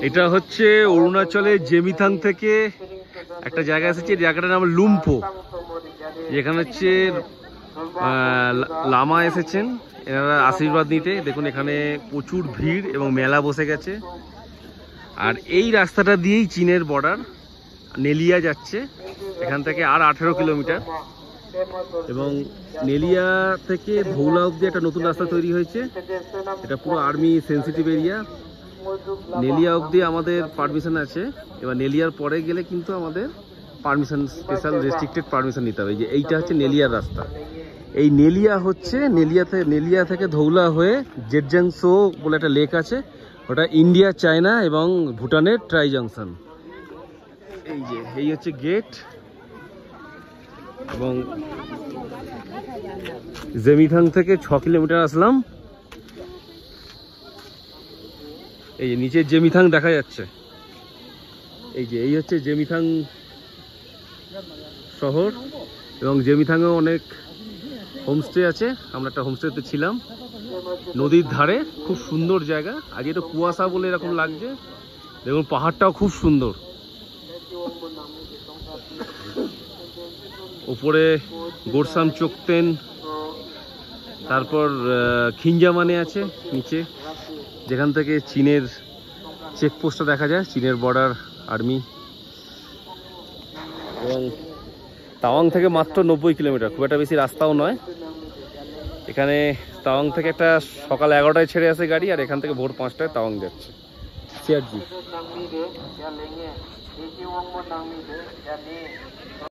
এটা হচ্ছে অরুণাচলের জেমিথাং থেকে একটা জায়গা এসেছে, জায়গাটার নাম লুম্পো। যেখানে হচ্ছে লামা এসেছেন এনারা আশীর্বাদ নিতে। দেখুন এখানে প্রচুর ভিড় এবং মেলা বসে গেছে। আর এই রাস্তাটা দিয়েই চীনের বর্ডার নেলিয়া যাচ্ছে। এখান থেকে আর 18 কিলোমিটার। এবং নেলিয়া থেকে ধৌলা অব্দি একটা নতুন রাস্তা তৈরি হয়েছে। এটা পুরো আর্মি সেন্সিটিভ এরিয়া। নেলিয়া অব্দি আমাদের পারমিশন আছে। এবার নেলিয়ার পরে গেলে কিন্তু আমাদের পারমিশন, স্পেশাল রেস্ট্রিক্টেড পারমিশন নিতে হবে। যে এইটা হচ্ছে নেলিয়ার রাস্তা। এই নেলিয়া হচ্ছে নেলিয়া থেকে ধৌলা হয়ে জেটজাংসো বলে একটা লেক আছে, ওটা ইন্ডিয়া, চায়না এবং ভুটানের ট্রাই জাংশন। এই হচ্ছে গেট। এবং জেমিথাং থেকে 6 কিলোমিটার আসলাম। এই যে নিচে জেমিথাং দেখা যাচ্ছে। এই হচ্ছে জেমিথাং শহর। এবং জেমিথাংয়েও অনেক হোমস্টে আছে। আমরা একটা হোমস্টেতে ছিলাম নদীর ধারে। খুব সুন্দর জায়গা। আজকে একটু কুয়াশা বলে এরকম লাগছে। দেখুন পাহাড়টাও খুব সুন্দর। উপরে গোরসাম চোকতেন, তারপর খিঞ্জামানে আছে নিচে, যেখান থেকে চীনের চেকপোস্টটা দেখা যায়, চীনের বর্ডার আর্মি। এবং তাওয়াং থেকে মাত্র 90 কিলোমিটার, খুব একটা বেশি রাস্তাও নয়। এখানে তাওয়াং থেকে একটা সকাল 11টায় ছেড়ে আসে গাড়ি, আর এখান থেকে ভোর 5টায় তাওয়াং যাচ্ছে। সিআরজি।